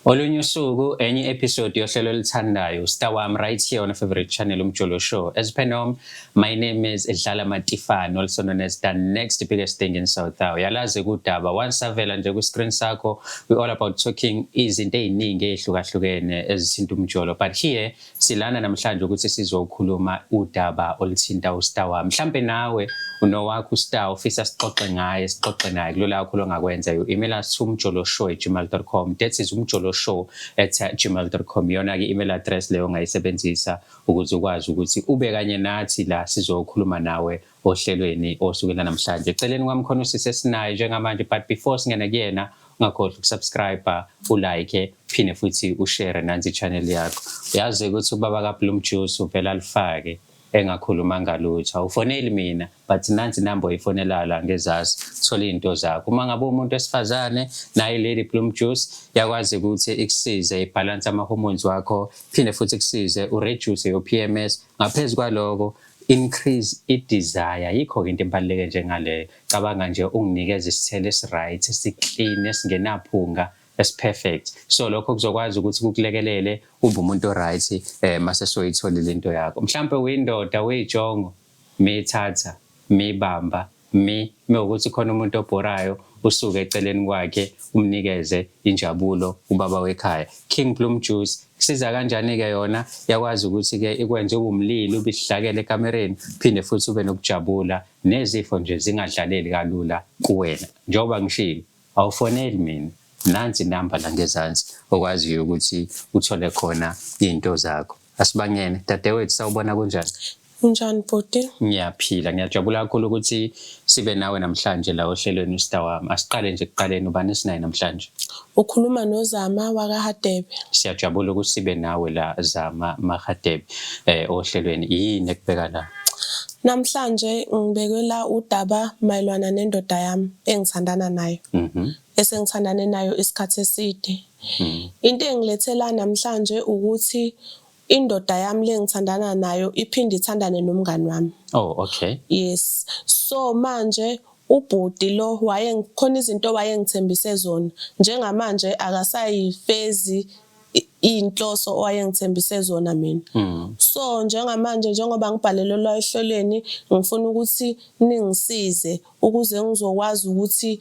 Olunye usuku enye episode yohlelo olithandayo Star Wami right here on a favorite channel Umjolo Show. As per norm, my name is Edlala Matifano, also known as the next biggest thing in South Africa. Yalazi kudaba once avela nje ku screen sakho, we all about talking izinto eziningi ezihlukahlukene ezithinta umjolo. But here silana namhlanje ukuthi sizokhuluma udaba olithinta uStar Wami. Mhlambe nawe unowakho uStar ofisa sixoxe naye kulola kakhulu ongakwenza email us to umjoloshow@gmail.com. That is umjoloshow@gmail.com. Yona ke email address leyo ongayisebenzisa ukuze ukwazi ukuthi ube kanye nathi la sizokhuluma nawe ohlelweni osukela namhlanje. Eceleni kwami khona usise sinayo njengamanje, but before singena kuyena ungakhohlwa ukusubscribe, ulike, phinde futhi ushare nansi channel yakho. Uyazi ukuthi ubaba kaBloom Juice uvela alifake engakhuluma ngalutho. Awufoneli mina, but nansi number oyifonela la ngezazi thola into zakho. Uma ngabe umuntu esifazane naye Lady Bloom Juice yakwazi ukuthi ikusize ibalance ama hormones wakho, phinde futhi ikusize ureduce your PMS. Ngaphezulu kwaloko increase i-desire. Yikho ke into ebaluleke njengale. Cabanga nje unginikeza isithelo esiright, esiclean, esingenaphunga, perfect. So lokho kuzokwazi ukuthi kukulekelele ube umuntu oright mase soyitholile into yakho. Mhlambe uyindoda weyijongo, mithatha, mibamba, ukuthi khona umuntu obhorayo usuke eceleni kwakhe umnikeze injabulo ubaba wekhaya. King Bloom Juice kusiza kanjani ke yona? Yakwazi ukuthi ke ikwenze ube umlilo, ube sihlakele ekamereni, phinde futhi ube nokujabula nezifo nje zingadlaleli kalula kuwena. Njengoba ngishilo, awufoneli mina. Nansi number la ngezansi okwaziyo ukuthi uthole khona izinto zakho. Asibangene dadewethu, sawubona kunjani? Unjani bhuti? Ngiyaphila, ngiyajabula kakhulu ukuthi sibe nawe namhlanje la ohlelweni uStar Wami. Asiqale nje kuqaleni, ubani sinaye namhlanje? Ukhuluma noZama wakaHadebe. Siyajabula ukuthi sibe nawe la Zama Mahadebe ohlelweni. Yini ekubeka la? Namhlanje ngibekela udaba mayelana nendoda yami engithandana nayo. Esengithandane nayo isikhathi eside. Into engilethela namhlanje ukuthi indoda yami lengithandana nayo iphinde ithandane nomngani wami. Oh, okay. Yes. So manje ubhuti lo khona izinto wayengithembise zona. Njengamanje akasayifezi inhloso owayengithembise zona mina. So njengamanje njengoba ngibhalelelwa ehlelweni, ngifuna ukuthi ningisize ukuze ngizokwazi ukuthi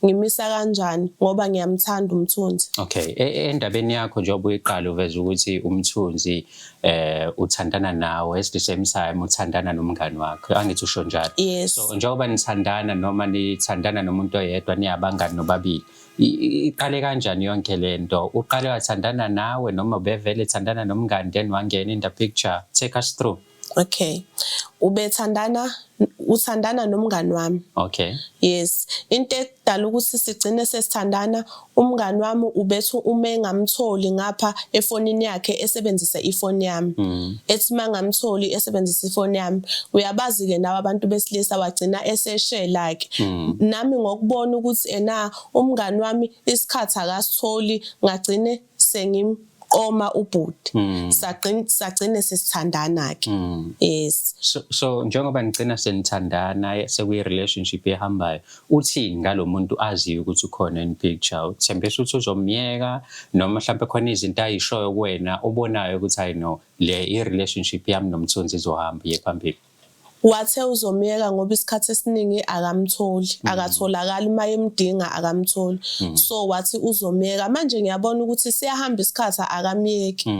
ngimisa kanjani ngoba ngiyamthanda umthunzi. Okay, endabeni yakho njengoba uyiqala uveza ukuthi umthunzi uthandana nawe, at the same time uthandana nomngani wakho. Angithi usho njalo. Yes. So njengoba nithandana noma nithandana nomuntu oyedwa, niyabangani nobabili, iqale kanjani yonke lento? Uqale wathandana nawe noma bevele ethandana nomngani then wangena in the picture? Take us through. Okay. Uthandana nomngani wami. Okay. Yes. Into edala ukuthi sigcine sesithandana, umngani wami ubethu uma engamtholi ngapha efonini yakhe esebenzisa ifoni yami. Ethi mangamtholi esebenzisa ifoni yami, uyabazi ke nawe abantu besilisa wagcina eseshare like. Nami ngokubona ukuthi umngani wami isikhathi akasitholi, ngagcine oma ubhuti. Sagcine sesithandana ke. Yes. So njengoba nigcina senithandana sekuyi relationship ehambayo, uthini ngalomuntu aziyo ukuthi ukhona in picture? Uthembisa ukuthi uzomyeka noma mhlawumbe khona izinto ayishoyo kuwena ubonayo ukuthi I know le relationship yami nomthunzi izohamba iye phambili? Wathe uzomyeka ngoba isikhathi esiningi akamtholi, akatholakala uma emdinga akamtholi. So wathi uzomyeka. Manje ngiyabona ukuthi siyahamba isikhathi akamyeki.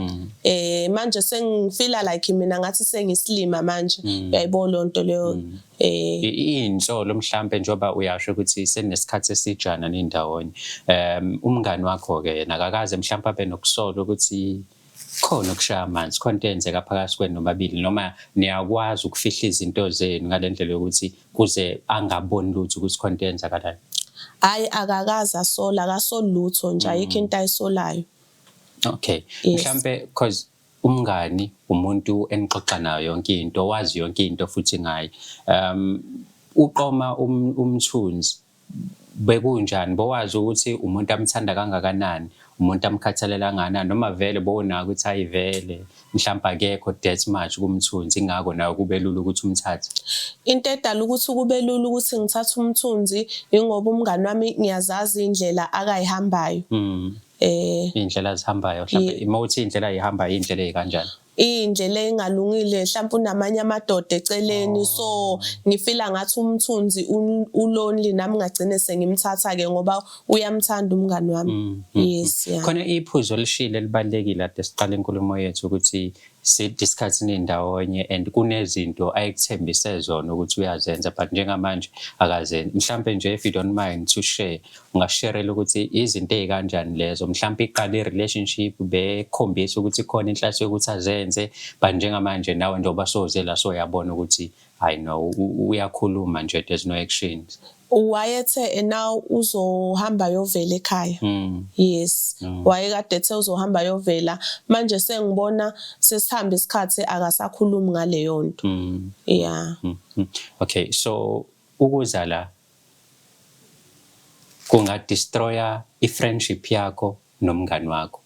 Manje sengifila like mina ngathi sengislima manje. Uyayibona lonto leyo. Insolo mhlambe njoba uyasho ukuthi senesikhathi esijana nindawonye. Umngani wakho ke nakakaze mhlambe abe nokusola ukuthi khona ukushaya amanzi, khona into enzeka phakathi kwenu nobabili, noma niyakwazi ukufihla izinto zenu ngalendlela yokuthi kuze angaboni lutho ukuthi khona into enzakalayo? Hayi, akakaza sola, akasolutho nje, ayikho into ayisolayo. Okay. Mhlambe because umngani umuntu enixoxa nayo yonke into, wazi yonke into futhi ngaye. Uqoma umthunzi bekunjani? Bowazi ukuthi umuntu amthanda kangakanani, umuntu amkhathalela kangakanani, noma vele bona ukuthi ayivele mhlawumbe akekho that much kumthunzi ingako nawe kube lula ukuthi umthathe? Into edala ukuthi kube lula ukuthi ngithathe umthunzi ingoba umngani wami ngiyazazi indlela akayihambayo. iy'ndlela zihambayo mhlawumbe uma uthi iy'ndlela yihambayo iy'ndlela ey'kanjani? Indlela engalungile mhlawumbe unamanye amadoda eceleni so ngifila ngathi umthunzi ulonely nami ngagcine sengimthatha-ke ngoba uyamthanda umngani wami. Yes, yeah. Khona iphuzo olishilo elibalulekile ade siqala inkulumo yethu ukuthi sidiscuss ndawonye and kunezinto ayekuthembise zona ukuthi uyazenza but njengamanje akazenzi. Mhlambe nje if you don't mind to share, ungasharela ukuthi izinto ey'kanjani lezo mhlambe iqala i-relationship bekhombisa ukuthi khona inhlanhla yokuthi azenze but njengamanje nawe njengoba soze la soyabona ukuthi I know uyakhuluma nje there's no actions. Wayethe now uzohamba yovela ekhaya. Yes. Wayekade ethe uzohamba yovela manje sengibona sesihamba isikhathi akasakhulumi ngaleyo nto. Yeah. Okay, so ukuza la kungadestroya i-friendship yakho nomngani wakho.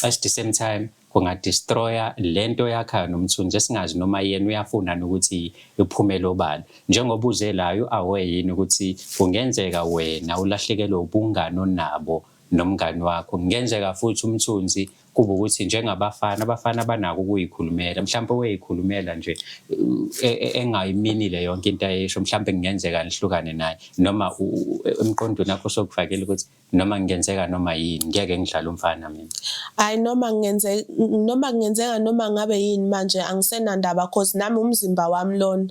At the same time kungadestroya lento yakha nomthunzi esingazi noma yena uyafuna ukuthi iphumele obala. Njengoba uze la awe yini ukuthi kungenzeka wena ulahlekelwe ubungani onabo nomngani wakho. Kungenzeka futhi umthunzi kuba ukuthi abafana banako ukuyikhulumela mhlawumbe weyikhulumela nje engayiminile yonke into ayisho mhlawumbe kungenzeka nihlukane naye noma emqondweni wakho sokufakela ukuthi noma kungenzeka noma yini ngeke ngidlale umfana mina. Hayi noma kungenzeka noma ngabe yini manje angisenandaba cause nami umzimba wami lona.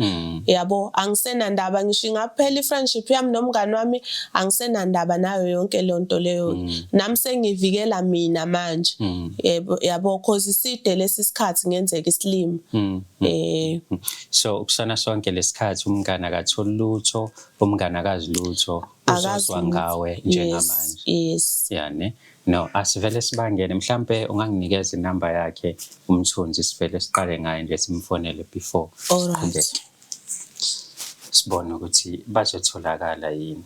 Yabo angisenandaba ngisho ingaphela i-friendship yami nomngani wami angisenandaba nayo yonke lonto leyo. Nami sengivikela mina manje. Yabo cause iside lesi sikhathi ngenzeka isilimo. So kusana sonke lesikhathi umngane akatholi lutho umngane akazilutho uzozwa ngawe njengamanje. Yes. Yani no asivele sibangene mhlambe unganginikeza inamba yakhe umthunzi sivele siqale ngaye nje simfonele before. Alright. Sibone ukuthi bazotholakala yini.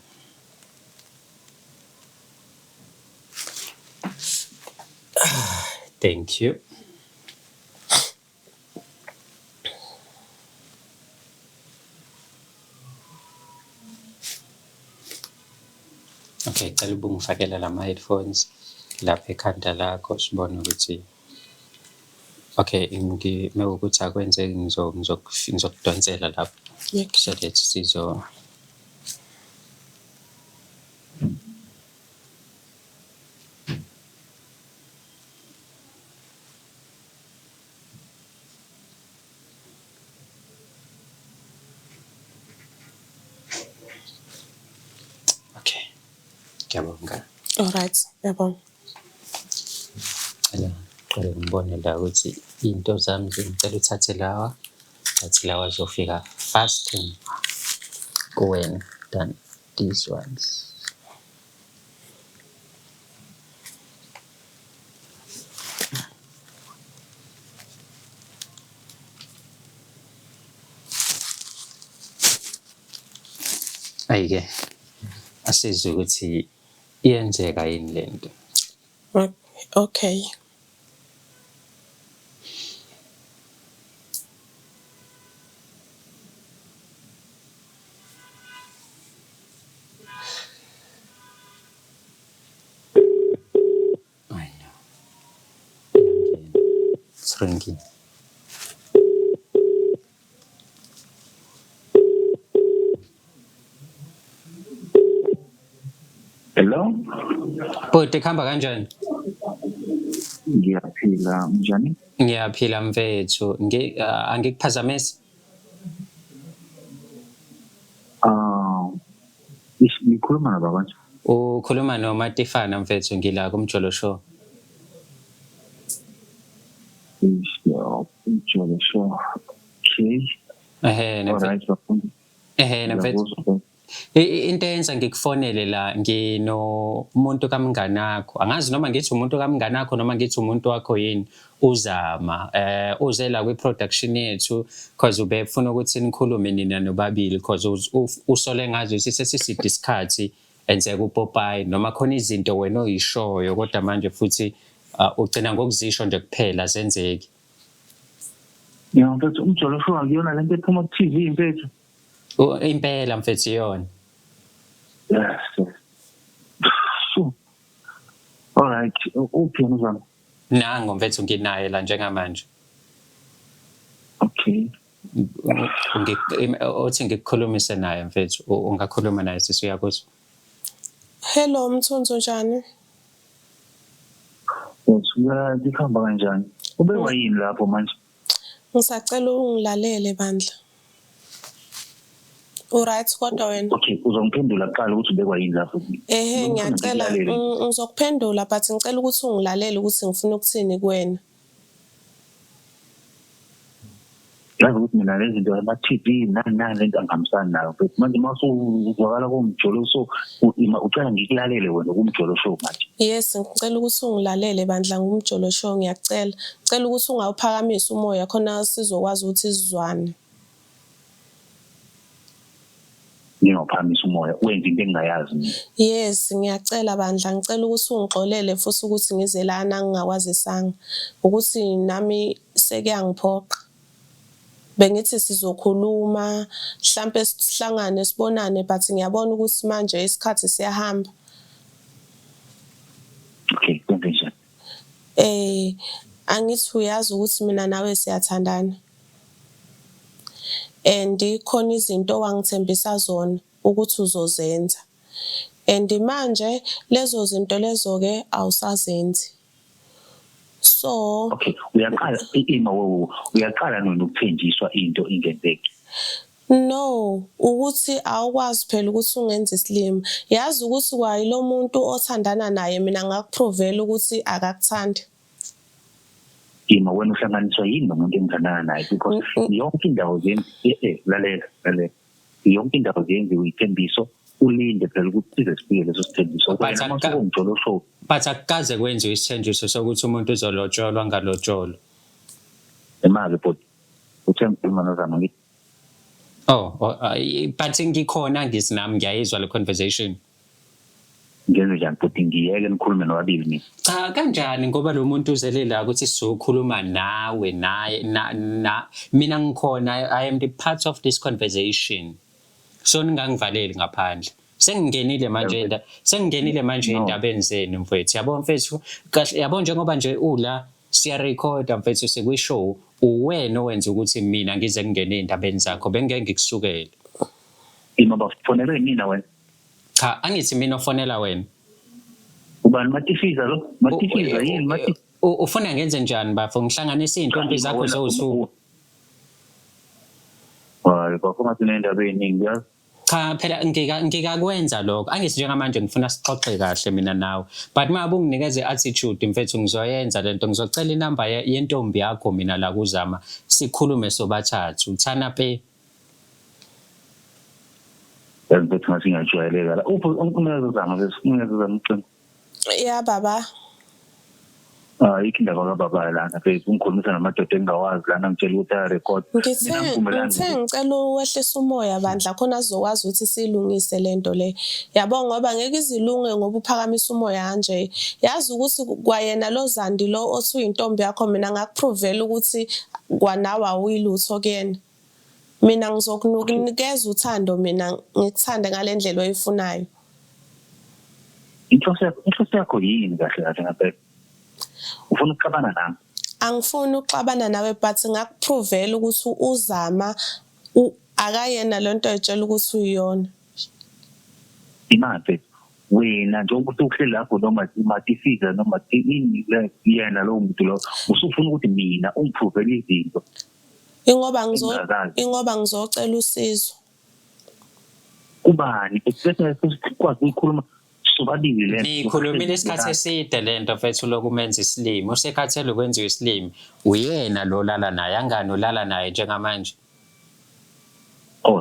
Thank you. Okay, cela ubungifakela lama headphones lapha ekhanda lakho sibone ukuthi okay mewukuthi akwenzeki ngizokudonsela lapho. So that sizo Ngiyabonga. Alright, yabonga. Qale ngibone la ukuthi into zami ngicela uthathe lawa. Athi lawa zofika fast kuwena than these ones. Ayike. Asizwe ukuthi iyenzeka yini lento. Okay. I know. It's ringing. Hello? Bhuti kuhamba kanjani? Ngiyaphila njani? Ngiyaphila mfethu. Angikuphazamisi? Ngikhuluma nabanye. Ukhuluma noMatifana mfethu ngila kumjolo show. Umjolo show. Okay. Mfethu. Into eyenza ngikufonele la nginomuntu kamngani wakho. Angazi noma ngithi umuntu kamngani wakho noma ngithi umuntu wakho yini uZama. Uze la kwi-production yethu because ubefuna ukuthi nikhulume nina nobabili because usole ngazi sisesiside isikhathi enzeka uPopeye noma khona izinto wena oyishoyo kodwa manje futhi ugcina ngokuzisho nje kuphela zenzeki. Yeah, mfethu umjolo show akuyona lento ephuma ku-TV mfethu. Impela mfethu yona. Yes. Alright, uphi mzwana? Nango mfethu nginaye la njengamanje. Okay. Othi ngikukhulumise naye mfethu, ungakhuluma naye sisi yakho. Hello Mthunzi njani? Usuka likhamba kanjani? Ubekwa yini lapho manje? Ngisacela ungilalele bandla. Alright kodwa wena? Okay, uzongiphendula kuqala ukuthi ubekwa yini lapho. Ngiyacela ngizokuphendula but ngicela ukuthi ungilalele ukuthi ngifuna ukuthini kuwena. Yazi ukuthi mina lezi zinto ama-TV nani lento angihambisani nayo. But manje masuzwakala kumjolo so ucela ngikulalele wena kumjolo show manje. Yes, ngicela ukuthi ungilalele bandla ngumjolo show ngiyacela. Ngicela ukuthi ungawuphakamisa umoya khona sizokwazi ukuthi sizwane. Ngingaphamisa umoya wenza into engingayazi mina. Yes, ngiyacela bandla ngicela ukuthi ungixolele futhi ukuthi ngize lana ngingakwazisanga ukuthi nami sekuyangiphoqa. Bengithi sizokhuluma mhlambe sihlangane sibonane but ngiyabona ukuthi manje isikhathi siyahamba. Okay, kwenze njani? Angithi uyazi ukuthi mina nawe siyathandana. And khona izinto wangithembisa zona ukuthi uzozenza. And manje lezo zinto lezo ke awusazenzi. So okay, uyaqala nokuthenjiswa into ingenzeki. No, ukuthi awukwazi phela ukuthi ungenza isilimo. Yazi ukuthi kwayilo muntu othandana naye mina ngakuprovela ukuthi akakuthandi. Wena uhlanganiswa yini nomuntu engithandana naye because yonke indawo lalela yonke indawo zenziwe ithembiso ulinde phela ukuthi size sifike leso sithembiso wena mase ungijolo show. But akukaze kwenziwe isithenjiso sokuthi umuntu uzolotsholwa ngalotsholo. Emazi but uthemba nozama ngithi. But ngikhona ngisinami ngiyayizwa le conversation. Ngenze njani but ngiyeke nikhulume nowabili mina. Cha kanjani ngoba lo muntu uzele la ukuthi sizokhuluma nawe naye mina ngikhona I am the part of this conversation. So ningangivaleli ngaphandle. Sengingenile manje endabeni zenu mfethu. Yabo mfethu kahle yabo njengoba nje ula siya recorda mfethu sekwishow uwena owenza ukuthi mina ngize ngingene endabeni zakho bengeke ngikusukele. Bafonele mina wena. Cha angithi mina ofonela wena. Ubani Matifiza lo? Matifiza yini Mati? Ufuna ngenze njani bafo ngihlanganisa izintombi zakho zowu. Bakhona sinendaba eningi yazi. Cha phela ngikakwenza lokho angithi njengamanje ngifuna sixoxe kahle mina nawe but mabe unginikeze attitude mfethu ngizoyenza lento ngizocela inamba yentombi yakho mina la kuzama sikhulume sobathathu uthana pe Bengithi ngasingajwayeleka la unkulunkulu zama ngicela. Yeah baba. Ikindaba kababa lana phezulu ungikhulumisa namadoda engawazi lana ngitshela ukuthi ay record. Ngicela uwehlisa umoya bandla khona sizokwazi ukuthi silungise lento le. Yabo ngoba ngeke izilunge ngoba uphakamisa umoya kanje. Yazi ukuthi kwayena lo Zandi lo othi uyintombi yakho mina ngakuprovela ukuthi kwanawe awuyilutho kuyena. Mina ngizokunikeza uthando mina ngikuthanda ngalendlela oyifunayo. Inhloso yakho yini kahle kahle ngaphela? Ufuna ukuxabana nami? Angifuni ukuxabana nawe but ngakuprovela ukuthi uzama akayena lento ayitshela ukuthi uyiyona. Imaphi? Wena nje ukuthi uhleli lapho noma Matifiza noma ini yena lo muntu lo usufuna ukuthi mina ungiprovele izinto. Ingoba ngizocela usizo. Ubani? Bese sikwazi ukukhuluma sobabili lento. Nikhulumile isikhathi eside lento mfethu lokumenza isilimo. Usekhathele ukwenziwa isilimo. Uyena lo lala naye angani ulala naye njengamanje.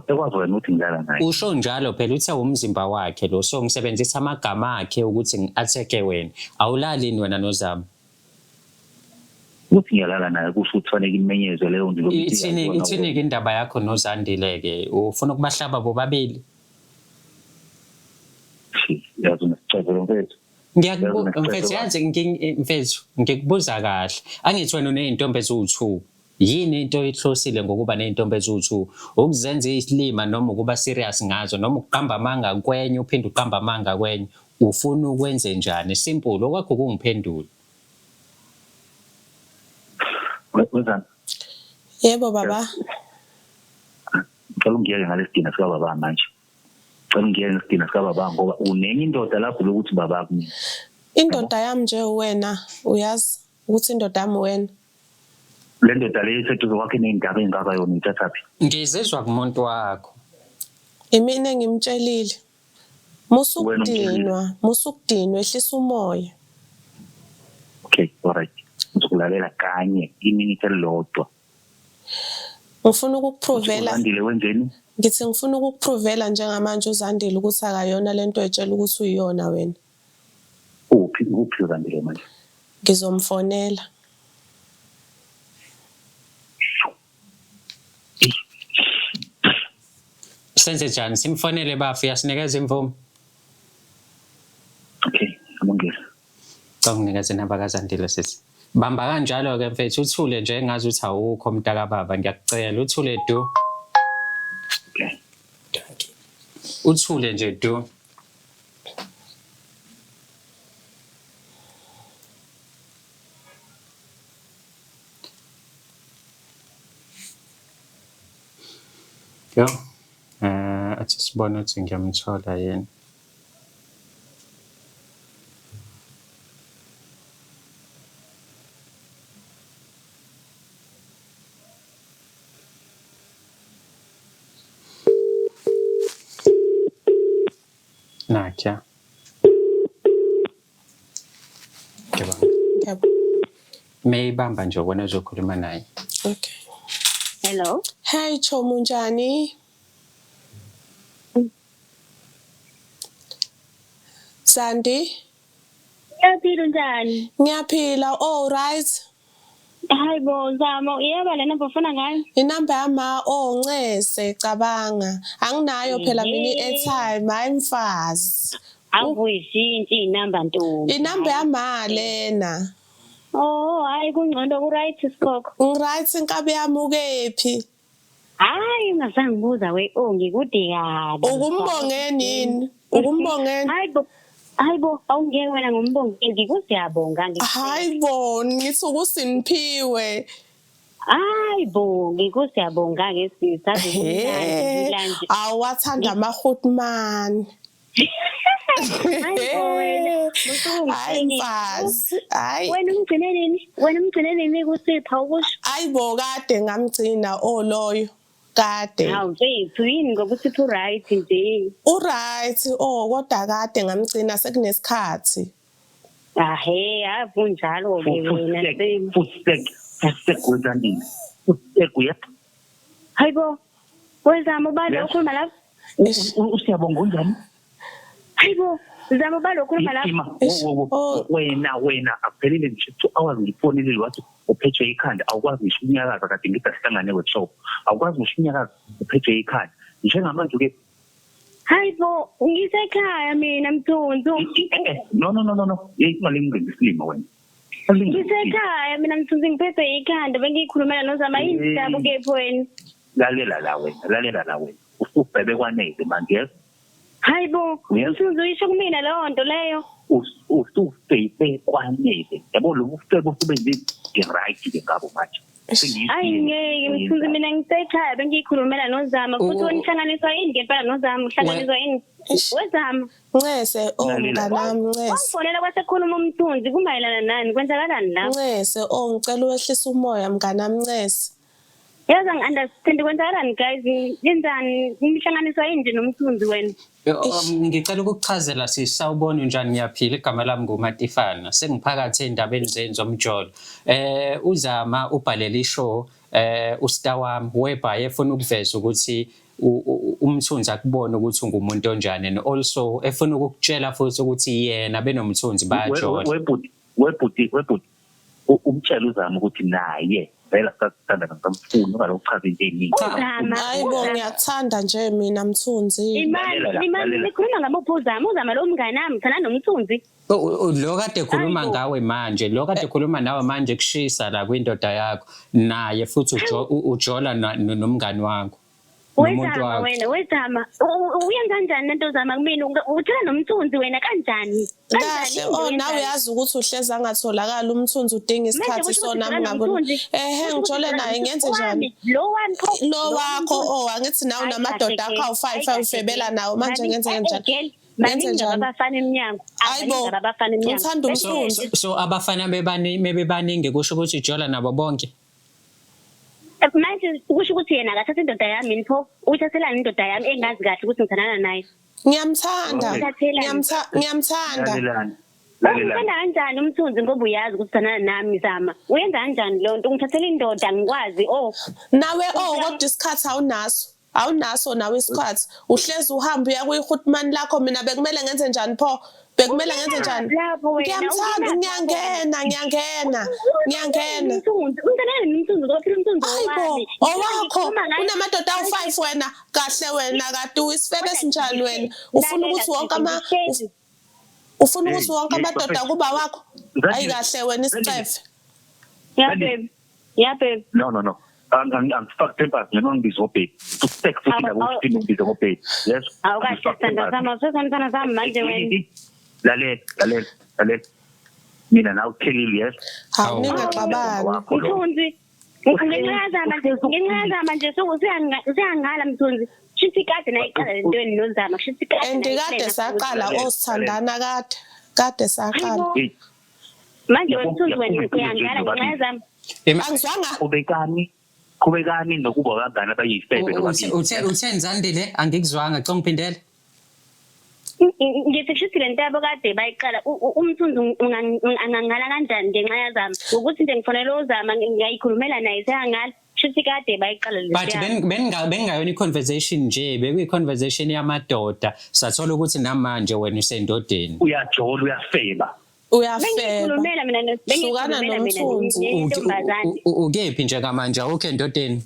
Sekwazi wena ukuthi ngilala naye. Usho njalo phela uthe umzimba wakhe lo so ngisebenzisa amagama akhe ukuthi ngiatheke wena. Awulalini wena nozama. Uthi ngiyalala naye kusho ukuthi fanele imenyezwe leyo ndilo. Ithini indaba yakho noZandile-ke ufuna ukubahlaba bobabili? Yazi nesicelo mfethu. Mfethu yazi mfethu ngikubuza kahle. Angithi wena uneyintombi eziwu2. Yini into oyihlosile ngokuba neyintombi eziwu2? Ukuzenza isilima noma ukuba serious ngazo noma ukuqamba amanga kwenye uphinde uqamba amanga kwenye. ufuna ukwenze njani? Simple okwakho kungiphendula. Wenzani? Yebo baba. Ngicela ungiyeke ngalesidina sika baba manje. Ngicela ungiyeke ngesidina sika baba ngoba unenye indoda lapho lokuthi baba kumina. Indoda yami nje wena uyazi ukuthi indoda yami wena. Le ndoda le iseduze kwakhe nezindaba engaka yona ithathaphi. Ngizizwa kumuntu wakho. Imina engimtshelile. Musukudinwa ehlisa umoya. Okay, alright. Ngizokulalela kanye iminute elilodwa. Ngifuna ukukuprovela. Uzandile wenzeni? Ngithi ngifuna ukukuprovela njengamanje uZandile ukuthi akayona lento etshela ukuthi uyiyona wena. Uphi uZandile manje? Ngizomfonela. Senze njani? Simfonele bafu yasinikeza imvume. Okay, ngiyabongela. Cha unginikeze namba kaZandile sithi. Bamba kanjalo ke mfethu uthule nje engazi ukuthi awukho mntaka baba ngiyakucela uthule du. Okay. Uthule nje du. Yo. Athi sibone ukuthi ngiyamthola yini. Nakya. Yebo. Mayibamba nje wena uzokhuluma naye. Okay. Hello. Hey Chomu njani? Sandi? Yaphila njani? Ngiyaphila. All right. Hayibo Zamo, yeba le number ufuna ngayo? Inamba yama Ncese cabanga. Anginayo phela mina i-airtime hayi mfazi. Awuyishintsha inamba ntombi. Inamba yama lena. Oh, hayi kungcono ku right Sikhokho. Ngiright inkabi yami ukephi? Hayi ungasangibuza we ngikude kabi. Ukumbongeni yini? Ukumbongeni? Hayibo awungeke wena ngombongeni ngikusiyabonga Hayibo ngithi ukusiniphiwe. Hayibo ngikusiyabonga ke sisazi kumnandi. Awathanda amahotman. Hayibo wena Hayi mfazi. Hayi. Wena umgcine nini kusipha ukusho? Hayibo kade ngamgcina loyo. Kade. Hawu mfethu yini ngokuthi right nje. Right kodwa kade ngamgcina sekunesikhathi. He avunjalo ke wena Futhi wenzani? Futhi Hayibo wenzama ubalo ukhuluma lapha? Usiyabonga unjani? Hayibo Zama ubalo ukhuluma lapha? Wena akuphelile nje 2 hours ngifonile wathi uphethwe ikhanda awukwazi ngisho unyakaza kade ngithi asihlangane workshop awukwazi ngisho unyakaza uphethwe ikhanda njengamanje ke Hayibo ngisekhaya mina Mthunzu no ingalingqindi isilimo wena ngisekhaya mina Mthunzu ngiphethwe ikhanda bengikhulumela noZama indaba kephi wena lalela la wena usubhebe kwanele manje Hayibo Mthunzu isho kumina leyo nto leyo usubhebe kwanele yabo lo ufebe usebenze right ke ngabo manje Hayi ngeke Mthunzu mina ngisekhaya bengikhulumela noZama futhi wonihlanganiswa yini ngempela noZama uhlanganiswa yini wezama Ncese mnganami Ncese Wafonela kwasekhuluma umthunzi kumayelana nani kwenzakalani la Ncese ngicela uwehlisa umoya mnganami Ncese Yaza ngi-understand kwenzakalani guys yenzani ngihlanganiswa yini nje nomthunzi wena Ngicela ukukuchazela sisawubona njani ngiyaphila igama lami nguMatifana sengiphakathi endabeni zenzomjolo uZama ubhalela ishow ustar wami webhaye efuna ukuveza ukuthi umthunzi akubona ukuthi ungumuntu onjani and also efuna ukukutshela futhi ukuthi yena benomthunzi bayajola webhuti umtshela uZama ukuthi naye vela sasithanda ngamfuni ungalokuchaza into eningi hayibo ngiyathanda nje mina Mthunzi imali likhuluma ngamuphi uZama lo mngane nami thana nomthunzi lo kade ekhuluma ngawe manje lo kade ekhuluma nawe manje kushisa la kwindoda yakho naye futhi ujola nomngani wakho Wezama wena wezama uyenza kanjani lento zama kumina uthela nomthunzi wena kanjani kahle nawe uyazi ukuthi uhleza angatholakala umthunzi udinga isikhathi sona ngabona ngijole naye ngenze njani lo wakho angithi nawe namadoda akho awu5 awufebela nawo manje ngenze kanjani ngenze njani abafana eminyango abafana eminyango uthanda umthunzi so abafana bebaningi kusho ukuthi ijola nabo bonke manje kusho ukuthi yena akathatha indoda yami nipho uthathelana indoda yami engazi kahle ukuthi ngithandana naye ngiyamthanda Uyenza kanjani umthunzi ngoba uyazi ukuthi uthandana nami Zama uyenza kanjani lo nto ungithathela indoda ngikwazi nawe kodwa isikhathi awunaso nawe isikhathi uhlezi uhamba uya kuyihutmani lakho mina bekumele ngenze njani pho bekumele ngenze njani ngiyamthanda ngiyangena owakho unamadoda awu5 wena kahle wena kade uyisifebe sinjani wena ufuna ukuthi wonke amadoda kuba wakho hayi kahle wena isicefe yeah babe no I'm stuck tempers ngibizo babe to take futhi la ukuthi ngibizo babe yes awukashithanda Zama sesantana Zama manje wena lalela mina nawu tell yes ningaqabani Mthunzi ngingaza manje usiyangala Mthunzi shithi kade nayiqala lentweni nozama shithi kade kade saqala osithandana kade saqala manje Mthunzi wena uyangala ngiyazama angizwanga Kubekani nokuba kangana bayifebe uthenzandile angikuzwanga cha ngiphindela ngithi shithi lento yabo kade bayiqala umthunzi angangala kanjani ngenxa yazama ukuthi nje ngifonela uzama ngiyayikhulumela naye seyangala shithi kade bayiqala le but bengayona i-conversation nje bekuyi-conversation yamadoda sathola ukuthi namanje wena usendodeni uyajola uyafeba uyafeba hlukana nomthunzi ukephi nje kamanje awukho endodeni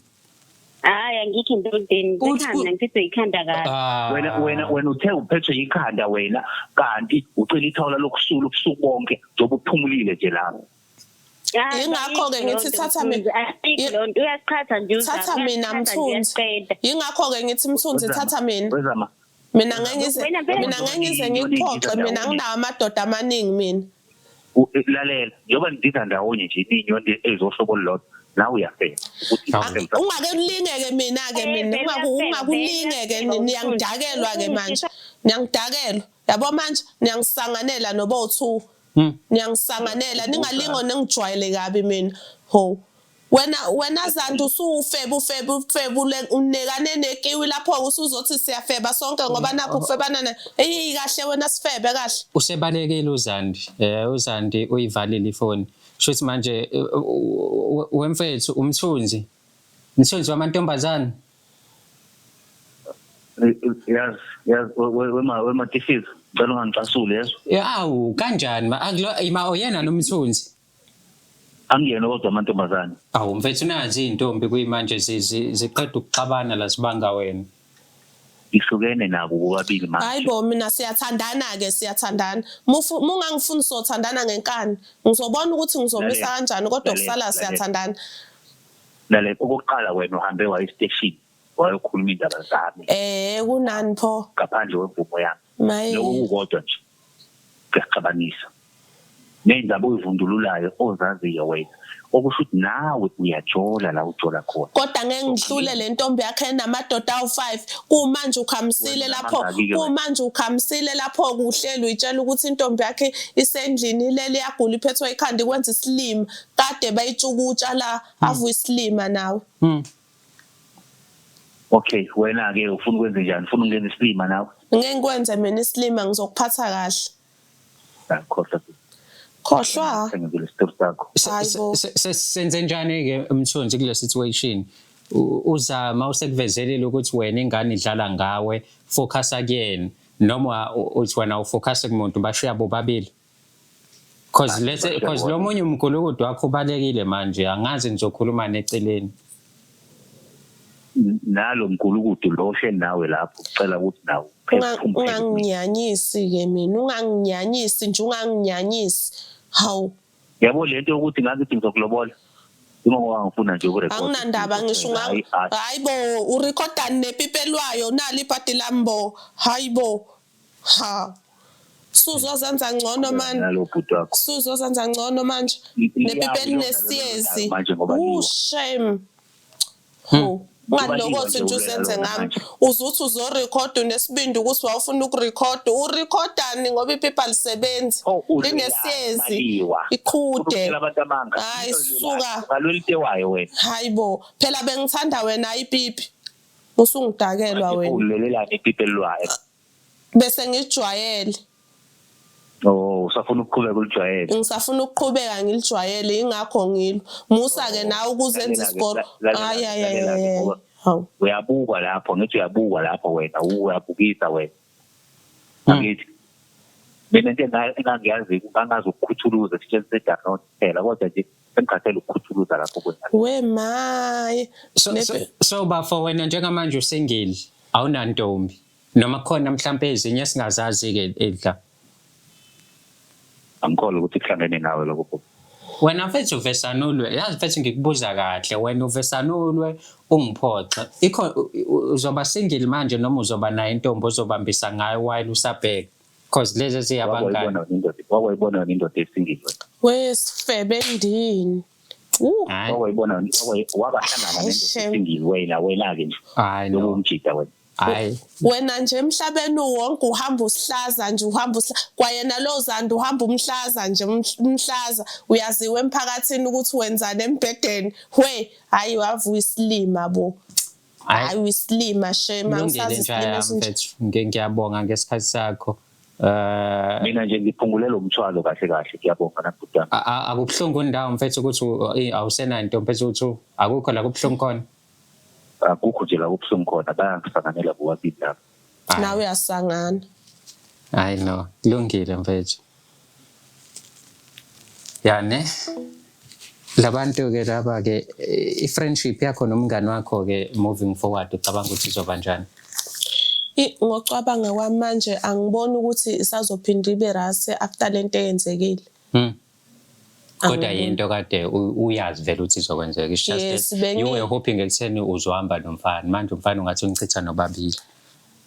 hayi angikho endodeni ekhanda ngifithe ikhanda kahle wena uthe uphethwe ikhanda wena kanti ucela ithawula lokusula ubusuku bonke njengoba uphumulile nje lapho ingakho ke ngithi thatha mina mthunzi ingakho ke ngithi mthunzi thatha mina ngengize ngikuphoxe mina nginawo amadoda amaningi mina lalela njengoba nidida ndawonye nje inyoni ezohlobo lolodwa nawe uyafela ukuthi ungakelingeke mina ungakulingeke niyangidakelwa ke manje niyangidakelwa yabo manje niyangisanganela nobo2 niyangisanganela ningalingo nengijwayele kabi mina wena Zanda usufebe unekane nekiwi lapho usuzothi siyafeba sonke ngoba napho ukufebana kahle wena sifebe kahle usebalekile uzandi uyivalile ifoni shothi manje wemfethu umthunzi wamantombazana yes wema tishiz ngicela ungangicasule yeso awu kanjani ima oyena nomthunzi angiyena kodwa amantombazana awu mfethu nazi intombi kuyimanje ziqeda ukuxabana la sibanga wena ihlukene nabo bobabili manje hayibo mina siyathandana mungangifuni sothandana ngenkani ngizobona ukuthi ngizomisa kanjani kodwa kusala siyathandana lalela okokuqala wena uhambe waye station wayokhuluma indaba zami kunani pho ngaphandle kwemvumo yami lokho kodwa nje kuyaxabanisa nendaba oyivundululayo ozaziyo wena okusho ukuthi nawe uyajola la ujola khona kodwa ngeke ngihlule le ntombi yakhe namadoda awu5 kumanje ukhamisile lapho kuhleli uyitshela ukuthi intombi yakhe isendlini leli yagula iphethwe ikhanda ikwenza isilima kade bayitshukutsha la avu isilima nawe okay wena ke ufuna ukwenza njani ufuna ungenza isilima nawe ngeke ngikwenze mina isilima ngizokuphatha kahle khohlwa senze njani ke Mthunzi kule situation uzama usekuvezelile ukuthi wena ingane idlala ngawe focus again noma uthi wena ufocus kumuntu bashiya bobabili because lo munye umgulukudu wakho ubalekile manje angazi nizokhuluma neceleni nalo mgulukudu lo ohleli nawe lapho ucela ukuthi nawe unganginyanyisi ke mina unganginyanyisi nje unganginyanyisi hawu yabo lento ukuthi ngathi ngizokulobola Ngoba ngifuna nje ukurecord. Anginandaba ngisho hayibo urecorda nepipelwayo nali ibhadi lambo hayibo ha suzozenza ngcono manje suzozenza ngcono manje nepipeli nesiyezi shame Ungalokho nje usenze ngami uzuthi uzorecord unesibindi ukuthi wawufuna ukurecord urecordani ngoba iphepha lisebenzi linesiyezi iqhude hayi suka ngalolitewayo wena hayibo phela bengithanda wena ipipi usungidakelwa wena ulelelana ipipi elwayo bese ngijwayele usafuna ukuqhubeka ulijwayele ngisafuna ukuqhubeka ngilijwayele ingakho ngilo musa ke nawe ukuzenza isikolo uyabukwa lapho ngithi uyabukwa lapho wena uyabukisa wena ngithi mina nje engangiyazi ungangazi ukukhuthuluza sitshela sedark phela kodwa nje engikhathele ukukhuthuluza lapho kwena we maye so bafo wena njengamanje usengile awunantombi noma khona mhlawumbe ezinye esingazazi ke edla angikholwa ukuthi kuhlangene nawe lokho wena mfethu uvesanulwe yazi mfethu ngikubuza kahle wena uvesanulwe ungiphoxa uzoba single manje noma uzoba nayo intombi ozobambisa ngayo while usabheka because lezi ziyabangana wakwayibona indoda esingle wesifebe endini wakwayibona wabahlangana nendoda esingle wena ke nje hayi no umjida wena hayi wena nje emhlabeni wonke uhamba usihlaza nje uhamba kwayena lo zanda uhamba umhlaza nje umhlaza uyaziwe emphakathini ukuthi wenzani embedeni we hayi wavuka isilima bo hayi uyisilima shema usazi isilima mfethu ngiyabonga ngesikhathi sakho mina nje ngiphungulela umthwalo kahle kahle ngiyabonga nakudala akubuhlungu ndawo mfethu ukuthi awusena into mfethu ukuthi akukho la kubuhlungu khona akukho nje la kubuhlungu khona bayangisanganela kuwabili lapha nawe uyasangana hayi no kulungile mfethu yani labantu ke laba ke i-friendship yakho nomngane wakho ke moving forward ucabanga ukuthi izoba kanjani ngocabanga kwami manje angiboni ukuthi isazophinda ibe rase after lento eyenzekile kodwa into kade uyazi vele ukuthi izokwenzeka it's just you were hoping ekutheni uzohamba nomfana manje umfana ungathi ungichitha nobabili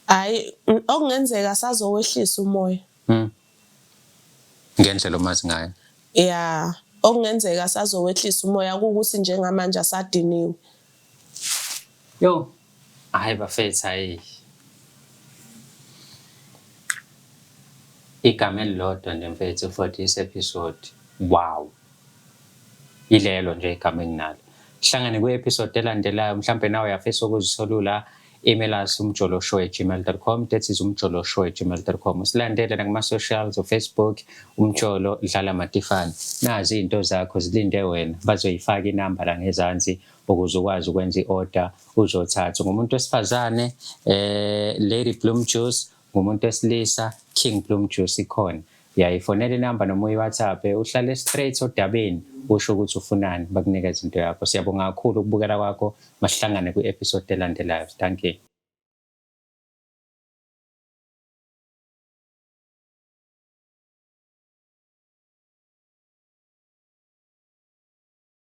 hayi okungenzeka sazowehlisa umoya ngendlela omazi ngayo yeah okungenzeka sazowehlisa umoya ukuthi njengamanje asadiniwe yo hayi bafethu hayi igama elilodwa nje mfethu for this episode wow ilelo nje igama enginalo hlangane ku-episode elandelayo mhlawumbe nawe uyafisa ukuzisolula email us umjoloshow@gmail.com that is umjoloshow@gmail.com usilandele nakuma-socials uFacebook umjolo dlala matifani nazi into zakho zilinde wena bazoyifaka inamba la ngezansi ukuze ukwazi ukwenza i-order uzothatha ngumuntu wesifazane Lady Bloom Juice ngumuntu wesilisa King Bloom Juice ikhona yayifonela inamba noma uyi-WhatsApp uhlale straight odabeni usho ukuthi ufunani bakunikeza into yakho siyabonga kakhulu ukubukela kwakho masihlangane ku-episode elandelayo thank you